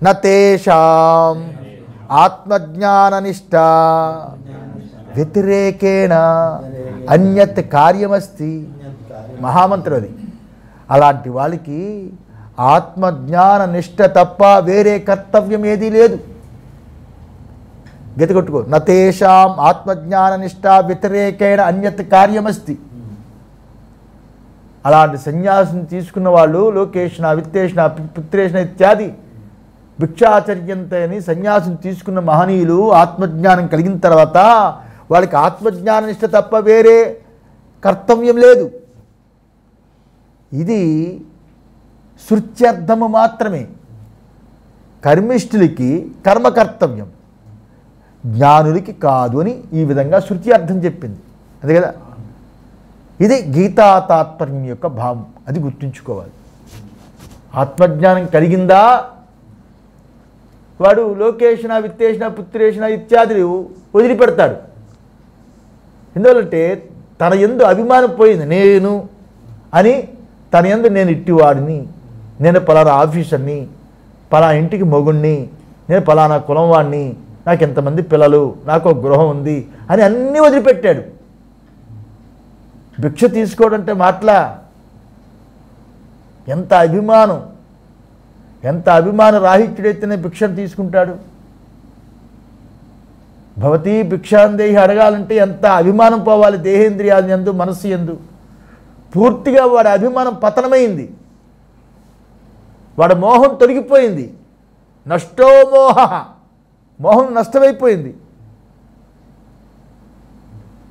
నతేషాం ఆత్మజ్ఞాననిష్ట వ్యతిరేకేణ అన్యత్ కార్యమస్తి. మహామంత్రం అది. అలాంటి వాళ్ళకి ఆత్మజ్ఞాన నిష్ట తప్ప వేరే కర్తవ్యం ఏదీ లేదు. గతి కొట్టుకో. నతేషాం ఆత్మజ్ఞాన నిష్ట వ్యతిరేకేణ అన్యత్ కార్యమస్తి. అలాంటి సన్యాసం తీసుకున్న వాళ్ళు లోకేషణ విత్తేషణ పుత్రేషణ ఇత్యాది భిక్షాచర్యంతో అని సన్యాసం తీసుకున్న మహనీయులు ఆత్మజ్ఞానం కలిగిన తర్వాత వాళ్ళకి ఆత్మజ్ఞాన నిష్ట తప్ప వేరే కర్తవ్యం లేదు. ఇది శృత్యర్థము మాత్రమే. కర్మిష్ఠులకి కర్మకర్తవ్యం, జ్ఞానులకి కాదు అని ఈ విధంగా శృతి అర్థం చెప్పింది. అదే కదా. ఇది గీతా తాత్పర్యం యొక్క భావం. అది గుర్తుంచుకోవాలి. ఆత్మజ్ఞానం కలిగిందా వాడు లోకేషణ విత్తేషణ పుత్రేషణ ఇత్యాదులు వదిలిపెడతాడు. ఎందువల్లంటే తన యందు అభిమానం పోయింది. నేను అని తన యందు నేను ఇట్టివాడిని, నేను పలానా ఆఫీసర్ని, పలానా ఇంటికి మొగుణ్ణి, నేను పలానా కులం వాడిని, నాకు ఎంతమంది పిల్లలు, నాకు ఒక గృహం ఉంది అని అన్నీ వదిలిపెట్టాడు. భిక్ష తీసుకోవడంటే మాట్లా ఎంత అభిమానం, ఎంత అభిమాన రాహిత్యుడైతేనే భిక్షను తీసుకుంటాడు. భవతీ భిక్షాందేహి అడగాలంటే ఎంత అభిమానం పోవాలి దేహేంద్రియాలు యందు మనస్సు యందు. పూర్తిగా వాడి అభిమానం పతనమైంది, వాడి మోహం తొలగిపోయింది. నష్టో మోహ, మోహం నష్టమైపోయింది.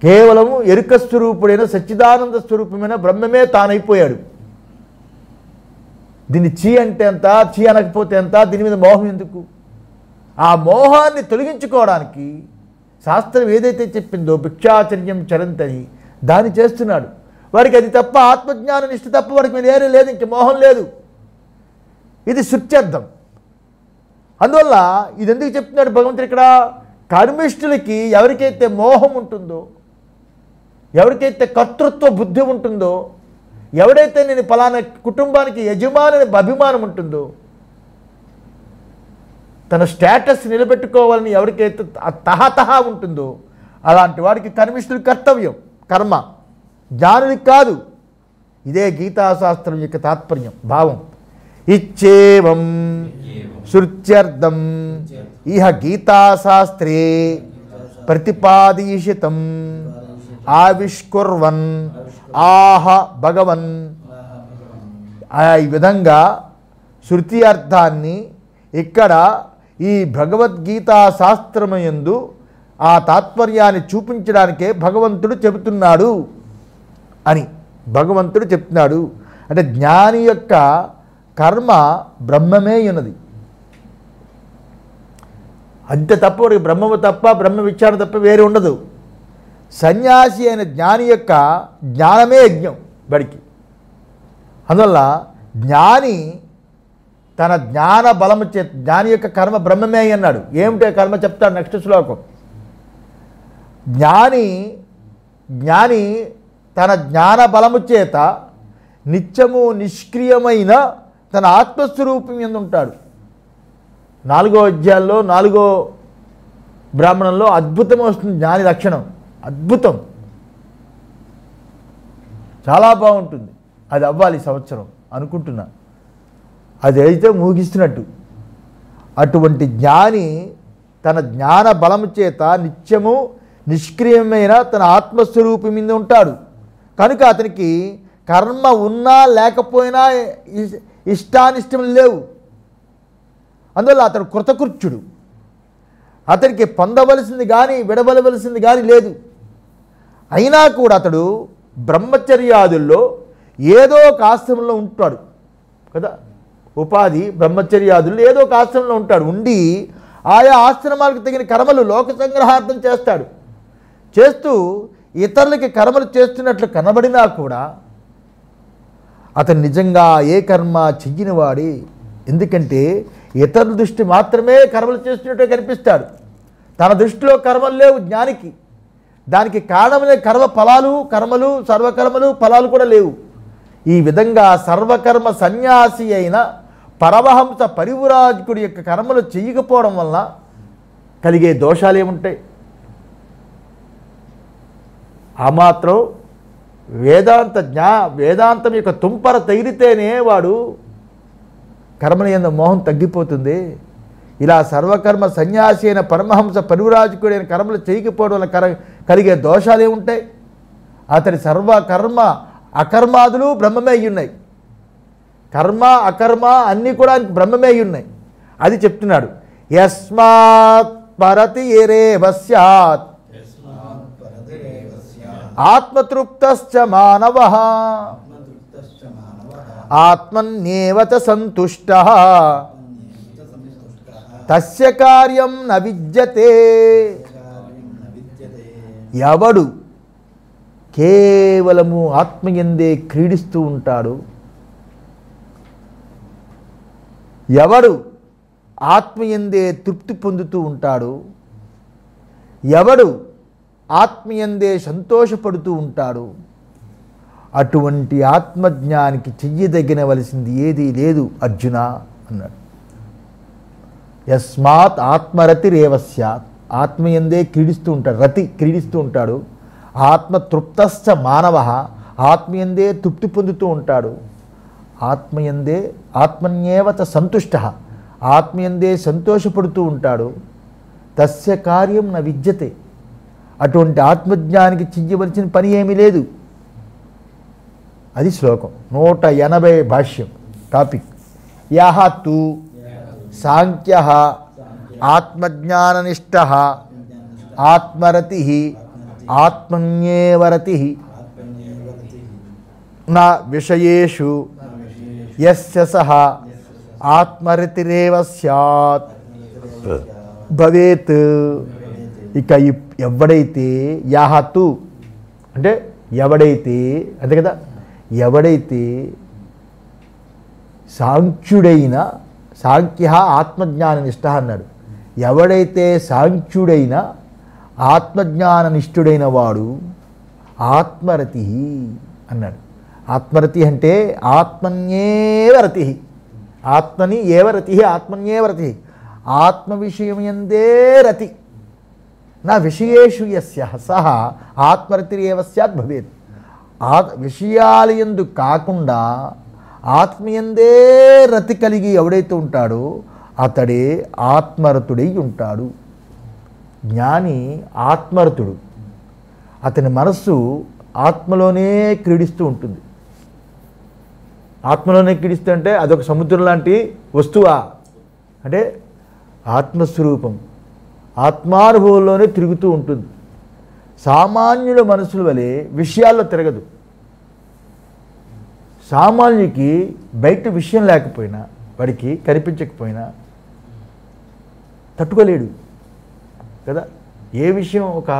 కేవలము ఎరుక స్వరూపుడైన సచ్చిదానంద స్వరూపమైన బ్రహ్మమే తానైపోయాడు. దీన్ని చీ అంటే ఎంత, చీ అనకపోతే ఎంత, దీని మీద మోహం ఎందుకు? ఆ మోహాన్ని తొలగించుకోవడానికి శాస్త్రం ఏదైతే చెప్పిందో భిక్షాచర్యం చరంతని దాన్ని చేస్తున్నాడు. వాడికి అది తప్ప ఆత్మజ్ఞాన నిష్ఠ తప్ప వాడికి వేరే లేదు, ఇంక మోహం లేదు. ఇది శృత్యర్థం. అందువల్ల ఇది ఎందుకు చెప్తున్నాడు భగవంతుడు ఇక్కడ? కర్మిష్ఠులకి ఎవరికైతే మోహం ఉంటుందో, ఎవరికైతే కర్తృత్వ బుద్ధి ఉంటుందో, ఎవడైతే నేను ఫలానా కుటుంబానికి యజమాని అభిమానం ఉంటుందో, తన స్టేటస్ నిలబెట్టుకోవాలని ఎవరికైతే తహతహ ఉంటుందో అలాంటి వాడికి కర్మిష్ఠుడి కర్తవ్యం కర్మ, జ్ఞానుడికి కాదు. ఇదే గీతాశాస్త్రం యొక్క తాత్పర్యం భావం. ఇచ్చేవం శృత్యర్థం ఇహ గీతాశాస్త్రే ప్రతిపాదీషితం ఆవిష్కుర్వన్ ఆహ భగవన్. ఈ విధంగా శృతి అర్థాన్ని ఇక్కడ ఈ భగవద్గీతా శాస్త్రమయందు ఆ తాత్పర్యాన్ని చూపించడానికే భగవంతుడు చెబుతున్నాడు అని భగవంతుడు చెప్తున్నాడు. అంటే జ్ఞాని యొక్క కర్మ బ్రహ్మమే ఉన్నది. అంతే తప్ప వాడికి బ్రహ్మము తప్ప బ్రహ్మ విచారణ తప్ప వేరే ఉండదు. సన్యాసి అయిన జ్ఞాని యొక్క జ్ఞానమే యజ్ఞం బడికి. అందువల్ల జ్ఞాని తన జ్ఞాన బలము చే జ్ఞాని యొక్క కర్మ బ్రహ్మమే అన్నాడు. ఏమిటే కర్మ చెప్తాడు నెక్స్ట్ శ్లోకం. జ్ఞాని తన జ్ఞాన బలము చేత నిత్యము నిష్క్రియమైన తన ఆత్మస్వరూపం ఎందు ఉంటాడు. 4వ అధ్యాయంలో 4వ బ్రాహ్మణంలో అద్భుతం వస్తుంది. జ్ఞాని లక్షణం అద్భుతం, చాలా బాగుంటుంది. అది అవ్వాలి సంవత్సరం అనుకుంటున్నా. అది అయితే ముగిస్తున్నట్టు. అటువంటి జ్ఞాని తన జ్ఞాన బలము చేత నిత్యము నిష్క్రియమైన తన ఆత్మస్వరూపం మీద ఉంటాడు. కనుక అతనికి కర్మ ఉన్నా లేకపోయినా ఇష్టానిష్టములు లేవు. అందువల్ల అతడు కృతకృత్యుడు. అతనికి పొందవలసింది కానీ విడవలవలసింది కానీ లేదు. అయినా కూడా అతడు బ్రహ్మచర్యాదుల్లో ఏదో ఒక ఆశ్రమంలో ఉంటాడు కదా. ఉపాధి బ్రహ్మచర్యాదుల్లో ఏదో ఒక ఆశ్రమంలో ఉంటాడు. ఉండి ఆయా ఆశ్రమాలకు తగిన కర్మలు లోక సంగ్రహార్థం చేస్తాడు. చేస్తూ ఇతరులకి కర్మలు చేస్తున్నట్లు కనబడినా కూడా అతను నిజంగా ఏ కర్మ చెయ్యనివాడే. ఎందుకంటే ఇతరుల దృష్టి మాత్రమే కర్మలు చేస్తున్నట్టే కనిపిస్తాడు. తన దృష్టిలో కర్మలు లేవు జ్ఞానికి. దానికి కారణమనే కర్మలు సర్వకర్మలు ఫలాలు కూడా లేవు. ఈ విధంగా సర్వకర్మ సన్యాసి అయిన పరమహంస పరివ్రాజకుడి యొక్క కర్మలు చేయకపోవడం వల్ల కలిగే దోషాలు ఏముంటాయి? ఆ మాత్రం వేదాంతం యొక్క తుంపర తగిలితేనే వాడు కర్మని యందు మోహం తగ్గిపోతుంది. ఇలా సర్వకర్మ సన్యాసి అయిన పరమహంస పరివ్రాజకుడైన కర్మలు చేయకపోవడం వల్ల కలిగే దోషాలు ఏముంటాయి? అతడి సర్వకర్మ అకర్మాదులు బ్రహ్మమే అయ్యున్నాయి. కర్మ అకర్మ అన్నీ కూడా బ్రహ్మమే అయ్యున్నాయి. అది చెప్తున్నాడు. యస్మాత్ పరతి ఏరేవ స్యాత్ ఆత్మతృప్తశ్చ మానవః ఆత్మన్యేవ చ సంతుష్టః తస్య కార్యం న విద్యతే. ఎవడు కేవలము ఆత్మయందే క్రీడిస్తూ ఉంటాడు, ఎవడు ఆత్మయందే తృప్తి పొందుతూ ఉంటాడు, ఎవడు ఆత్మయందే సంతోషపడుతూ ఉంటాడు, అటువంటి ఆత్మజ్ఞానికి చెయ్యదగినవలసింది ఏదీ లేదు అర్జున అన్నాడు. యస్మాత్ ఆత్మరతిరేవ స్యాత్, ఆత్మయందే క్రీడిస్తూ ఉంటాడు, రతి క్రీడిస్తూ ఉంటాడు. ఆత్మతృప్తశ్చ మానవః, ఆత్మయందే తృప్తి పొందుతూ ఉంటాడు. ఆత్మన్యేవ చ సంతుష్టః, ఆత్మయందే సంతోషపడుతూ ఉంటాడు. తస్య కార్యం న విద్యతే, అటువంటి ఆత్మజ్ఞానికి చెయ్యవలసిన పని ఏమీ లేదు. అది శ్లోకం 180 భాష్యం టాపిక్. యః తు సాంఖ్యః ఆత్మజ్ఞాననిష్టః ఆత్మరతిః ఆత్మన్యేవ రతిః న విషయేషు యస్య సః ఆత్మరతిరేవ స్యాత్ భవేత్. ఇక ఎవడైతే యాహతు అంటే ఎవడైతే, అంతే కదా, ఎవడైతే సాంఖ్యుడైన, సాంఖ్య ఆత్మజ్ఞాననిష్ట అన్నాడు, ఎవడైతే సాంఖ్యుడైన ఆత్మజ్ఞాననిష్ఠుడైన వాడు ఆత్మరతి అన్నాడు. ఆత్మరతి అంటే ఆత్మన్యేవ రతి, ఆత్మని ఏవ రతి, ఆత్మన్యేవ రతి, ఆత్మ విషయమందే రతి. నా విషయేషు యస్య సహ ఆత్మరతిరేవ స్యాత్ భవేత్. విషయాలయందు కాకుండా ఆత్మయందే రతి కలిగి ఎవడైతే ఉంటాడో అతడే ఆత్మరతుడై ఉంటాడు. జ్ఞాని ఆత్మరతుడు, అతని మనస్సు ఆత్మలోనే క్రీడిస్తూ ఉంటుంది. ఆత్మలోనే క్రీడిస్తూ అంటే అదొక సముద్రం లాంటి వస్తువా అంటే ఆత్మస్వరూపం, ఆత్మానుభవంలోనే తిరుగుతూ ఉంటుంది. సామాన్యుల మనసుల వలె విషయాల్లో తిరగదు. సామాన్యుడికి బయట విషయం లేకపోయినా, వాడికి కనిపించకపోయినా తట్టుకోలేడు కదా. ఏ విషయం, ఒక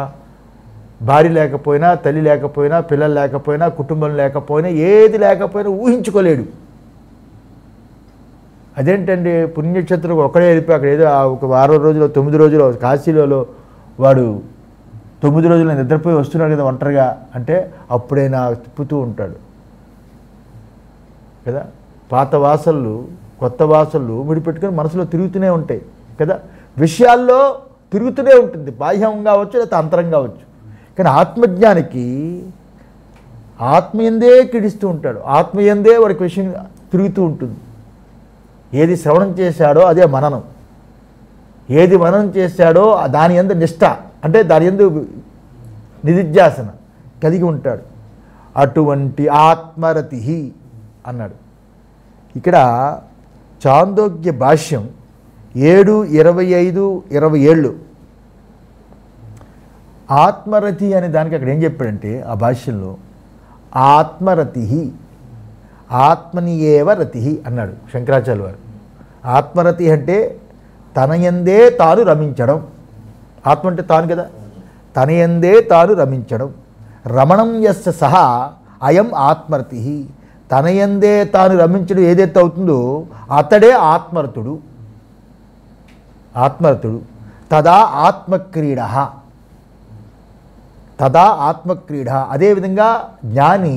భార్య లేకపోయినా, తల్లి లేకపోయినా, పిల్లలు లేకపోయినా, కుటుంబం లేకపోయినా, ఏది లేకపోయినా ఊహించుకోలేడు. అదేంటండి పుణ్యక్షేత్రం ఒక్కడే వెళ్ళిపోయి అక్కడ ఏదో ఒక వారం రోజులు 9 రోజులు కాశీలో వాడు 9 రోజులు నిద్రపోయి వస్తున్నాడు కదా ఒంటరిగా అంటే అప్పుడైనా తిప్పుతూ ఉంటాడు కదా. పాత వాసనలు కొత్త వాసనలు ముడిపెట్టుకొని మనసులో తిరుగుతూనే ఉంటాయి కదా. విషయాల్లో తిరుగుతూనే ఉంటుంది, బాహ్యం కావచ్చు లేకపోతే అంతరం కావచ్చు. కానీ ఆత్మజ్ఞానికి ఆత్మయందే క్రీడిస్తూ ఉంటాడు, ఆత్మయందే వాడికి విషయం తిరుగుతూ ఉంటుంది. ఏది శ్రవణం చేశాడో అదే మననం, ఏది మననం చేశాడో దాని యందు నిష్ఠ అంటే దాని యందు నిధిధ్యాసన కలిగి ఉంటాడు. అటువంటి ఆత్మరతి అన్నాడు. ఇక్కడ చాందోగ్య భాష్యం 7:25-27 ఆత్మరతి అనే దానికి అక్కడ ఏం చెప్పాడంటే ఆ భాష్యంలో ఆత్మరతి ఆత్మని ఏవ రతి అన్నాడు శంకరాచార్య వారు. ఆత్మరతి అంటే తనయందే తాను రమించడం, ఆత్మ అంటే తాను కదా, తనయందే తాను రమించడం. రమణం యస్య సహా అయం ఆత్మరతి, తనయందే తాను రమించడం ఏదైతే అవుతుందో అతడే ఆత్మరతుడు. ఆత్మరతుడు తదా ఆత్మక్రీడ, తదా ఆత్మక్రీడ. అదేవిధంగా జ్ఞాని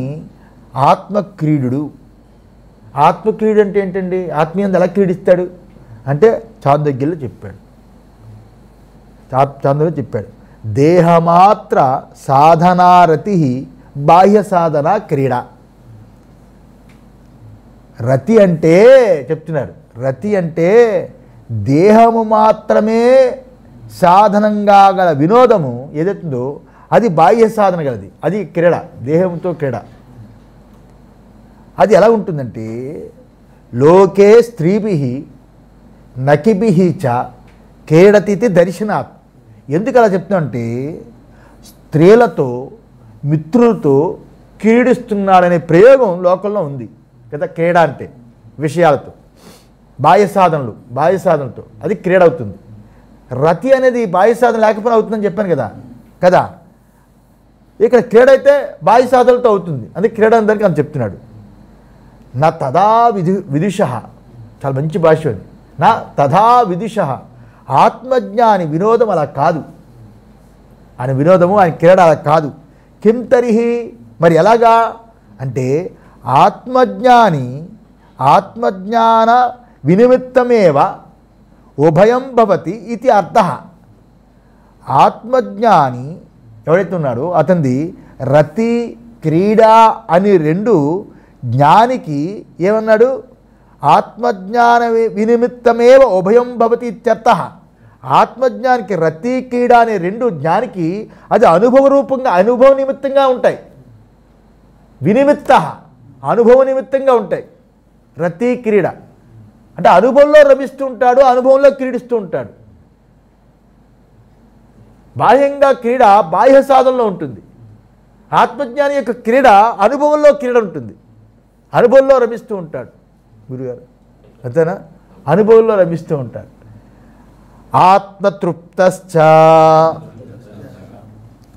ఆత్మక్రీడు. ఆత్మక్రీడ అంటే ఏంటండి? ఆత్మీయంగా ఎలా క్రీడిస్తాడు అంటే చాందోగ్యంలో చెప్పాడు. చాందోగ్యంలో చెప్పాడు, దేహమాత్ర సాధనారతి బాహ్య సాధన క్రీడ. రతి అంటే చెప్తున్నారు, రతి అంటే దేహము మాత్రమే సాధనంగా గల వినోదము ఏదైతుందో అది బాహ్య సాధన గలది, అది క్రీడ, దేహంతో క్రీడ. అది ఎలా ఉంటుందంటే లోకే స్త్రీభి నకిభి చ క్రీడతిథి దర్శనాత్. ఎందుకు అలా చెప్తానంటే స్త్రీలతో మిత్రులతో క్రీడిస్తున్నాడనే ప్రయోగం లోకంలో ఉంది కదా. క్రీడ అంటే విషయాలతో, బాహ్య సాధనలతో అది క్రీడ అవుతుంది. రతి అనేది బాహ్య సాధన లేకపోయినా అవుతుందని చెప్పాను కదా. ఇక్కడ క్రీడ అయితే బాహ్య సాధనలతో అవుతుంది, అది క్రీడ అందరికీ అని చెప్తున్నాడు. నా తదా విదుష, చాలా మంచి భాష అది. నా తదా విదుష, ఆత్మజ్ఞాని వినోదం అలా కాదు, ఆయన వినోదము ఆయన క్రీడ అలా కాదు. కిం తరిహి, మరి ఎలాగా అంటే ఆత్మజ్ఞాన వినిమిత్తమేవ ఉభయం భవతి ఇది అర్థ. ఆత్మజ్ఞాని ఎవరైతే ఉన్నాడో అతనిది రతి క్రీడ అని రెండు. జ్ఞానికి ఏమన్నాడు? ఆత్మజ్ఞాన వినిమిత్తమేవ ఉభయం భవతి ఇత్యర్థ. ఆత్మజ్ఞానికి రతి క్రీడ అనే రెండు జ్ఞానికి అది అనుభవ నిమిత్తంగా ఉంటాయి. వినిమిత్త అనుభవ నిమిత్తంగా ఉంటాయి. రతి క్రీడ అంటే అనుభవంలో రమిస్తూ ఉంటాడు, అనుభవంలో క్రీడిస్తూ ఉంటాడు. బాహ్యంగా క్రీడ బాహ్య సాధనలో ఉంటుంది. ఆత్మజ్ఞాని యొక్క క్రీడ అనుభవంలో క్రీడ ఉంటుంది, అనుభవంలో రమిస్తూ ఉంటాడు. గురుగారు అంతేనా? అనుభవంలో రమిస్తూ ఉంటాడు. ఆత్మతృప్తశ్చ,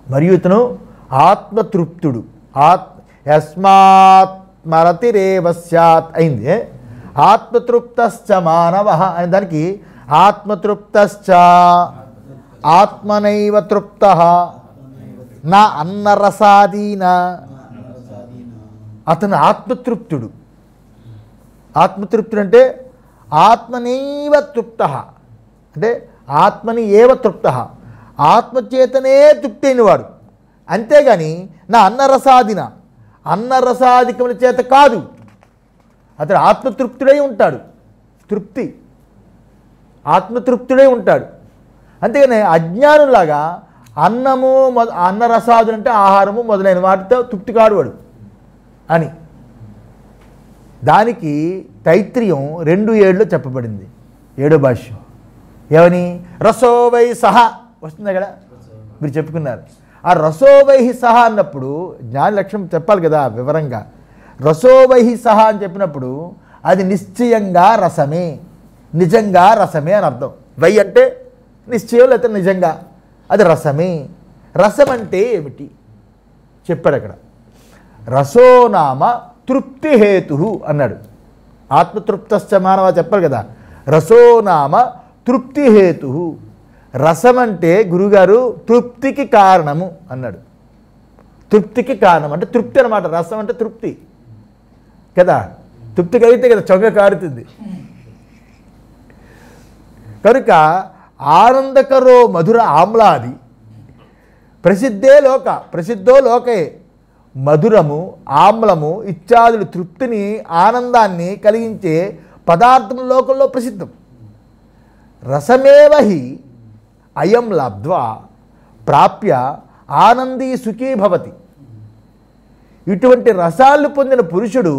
మరియు ఇతను ఆత్మతృప్తుడు. యస్మాత్మరతిరేవ స్యాత్ అయింది. ఆత్మతృప్తశ్చ మానవ అనే దానికి ఆత్మతృప్తశ్చ ఆత్మనైవ తృప్త నా అన్నరసాదీన. అతను ఆత్మతృప్తుడు. ఆత్మతృప్తుడు అంటే ఆత్మనైవ తృప్త, అంటే ఆత్మని ఏవ తృప్త, ఆత్మచేతనే తృప్తి అయినవాడు. అంతేగాని నా అన్నరసాధికముల చేత కాదు. అతడు ఆత్మతృప్తుడై ఉంటాడు. ఆత్మతృప్తుడై ఉంటాడు. అంతేగాని అజ్ఞానులాగా అన్నరసాదులు అంటే ఆహారము మొదలైన వాటితో తృప్తి కాడువాడు అని. దానికి తైత్రీయం 2:7 చెప్పబడింది, 7వ భాష్యం. ఏమని? రసోవై సహ వస్తుంది కదా, మీరు చెప్పుకున్నారు. ఆ రసోవై సహ అన్నప్పుడు జ్ఞాని లక్ష్యం చెప్పాలి కదా వివరంగా. రసోవై సహ అని చెప్పినప్పుడు అది నిశ్చయంగా రసమే, నిజంగా రసమే అని అర్థం. వై అంటే నిశ్చయం లేకపోతే నిజంగా, అది రసమే. రసం అంటే ఏమిటి చెప్పాడు అక్కడ. రసోనామ తృప్తిహేతు అన్నాడు. ఆత్మతృప్తశ్చ మానవ చెప్పారు కదా. రసోనామ తృప్తిహేతు. రసం అంటే గురుగారు తృప్తికి కారణము అన్నాడు. తృప్తికి కారణం అంటే తృప్తి అనమాట. రసం అంటే తృప్తి కదా, తృప్తి కలిగితే కదా చొంగ కారుతుంది. కనుక ఆనందకరో మధుర ఆమ్లాది ప్రసిద్ధో లోకే. మధురము ఆమ్లము ఇత్యాదులు తృప్తిని ఆనందాన్ని కలిగించే పదార్థం లోకంలో ప్రసిద్ధం. రసమేవహి అయం లబ్ధ్వా ప్రాప్య ఆనందీ సుఖీ భవతి. ఇటువంటి రసాలు పొందిన పురుషుడు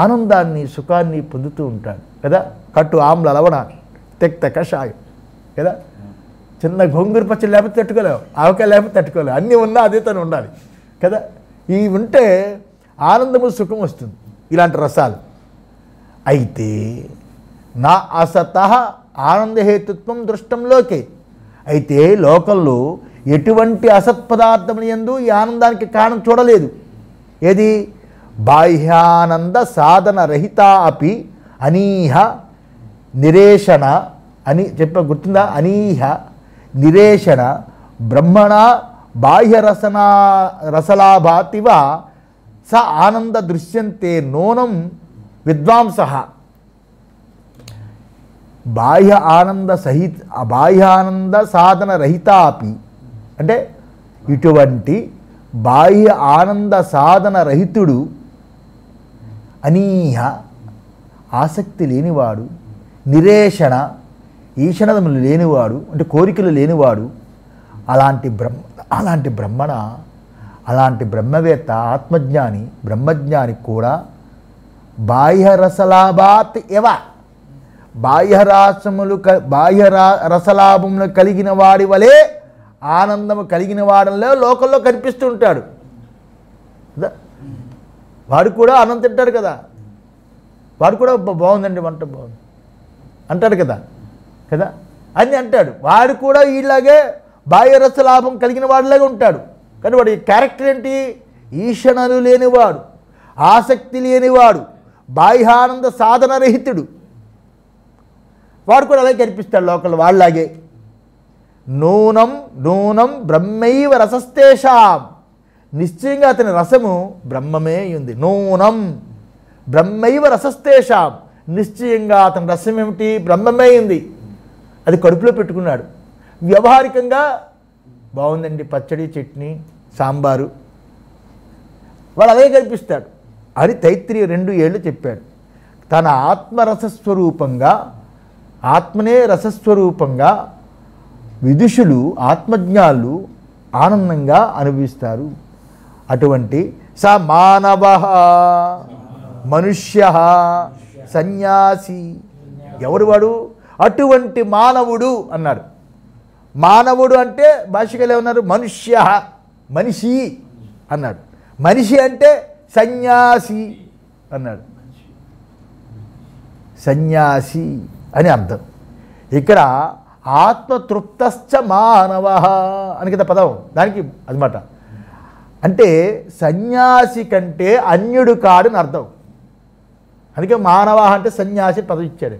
ఆనందాన్ని సుఖాన్ని పొందుతూ ఉంటాడు కదా. కట్టు ఆమ్ల లవణ తెక్త కషాయం కదా. చిన్న గోంగూర పచ్చడి లేకపోతే తట్టుకోలేవు, ఆవకాయ లేకపోతే తట్టుకోలేవు, అన్నీ ఉన్నా అదే తను ఉండాలి కదా. ఇవి ఉంటే ఆనందము సుఖం వస్తుంది, ఇలాంటి రసాలు. అయితే నా అసత ఆనందహేతుత్వం దృష్టంలోకే. అయితే లోకంలో ఎటువంటి అసత్పదార్థములు యందు ఈ ఆనందానికి కారణం చూడలేదు. ఏది? బాహ్యానంద సాధన రహిత అపి అనీహ నిరేషణ అని గుర్తుందా? అనీహ నిరేషణ బ్రహ్మణ బాహ్య రసలాభాతివ స ఆనంద దృశ్యంతే నూనం విద్వాంస బాహ్యానంద సాధన రహితాపి, అంటే ఇటువంటి బాహ్య ఆనంద సాధన రహితుడు, అనీహ ఆసక్తి లేనివాడు, నిరేషణ ఈషణములు లేనివాడు, అంటే కోరికలు లేనివాడు, అలాంటి బ్రహ్మణ, అలాంటి బ్రహ్మవేత్త, ఆత్మజ్ఞాని, బ్రహ్మజ్ఞాని కూడా బాహ్యరసలాభాత్ ఎవ, బాహ్య రసలాభములు కలిగిన వాడి వలె ఆనందము కలిగిన వాడిలో లోకంలో కనిపిస్తూ ఉంటాడు. వాడు కూడా ఆనందం తింటాడు కదా, వాడు కూడా బాగుందండి వంట బాగుంది అంటాడు కదా కదా అని అంటాడు. వాడు కూడా ఇలాగే బాహ్యరస లాభం కలిగిన వాడిలాగా ఉంటాడు. కానీ వాడి క్యారెక్టర్ ఏంటి? ఈషణలు లేనివాడు, ఆసక్తి లేనివాడు, బాహ్యానంద సాధన రహితుడు. వాడు కూడా అలాగే కనిపిస్తాడు లోకల్ వాళ్ళలాగే. నూనం బ్రహ్మైవ రసస్తేషాం, నిశ్చయంగా అతని రసము బ్రహ్మమే ఉంది. నూనం బ్రహ్మైవ రసస్తేషాం, నిశ్చయంగా అతని రసం ఏమిటి? బ్రహ్మమే ఉంది. అది కడుపులో పెట్టుకున్నాడు. వ్యవహారికంగా బాగుందండి పచ్చడి, చట్నీ, సాంబారు, వాడు అలాగే కనిపిస్తాడు అని తైత్రీయ 2 చెప్పాడు. తన ఆత్మరసస్వరూపంగా, ఆత్మనే రసస్వరూపంగా విదుషులు, ఆత్మజ్ఞానులు ఆనందంగా అనుభవిస్తారు. అటువంటి స మానవ మనుష్య సన్యాసి, ఎవరు వాడు? అటువంటి మానవుడు అన్నాడు. మానవుడు అంటే భాషలో ఏమన్నారు? మనుష్య, మనిషి అన్నాడు. మనిషి అంటే సన్యాసి అన్నాడు. సన్యాసి అని అర్థం. ఇక్కడ ఆత్మతృప్తశ్చ మానవ అని కదా పదం, దానికి అన్నమాట. అంటే సన్యాసి కంటే అన్యుడు కాడని అర్థం. అందుకే మానవ అంటే సన్యాసి పదం ఇచ్చాడు.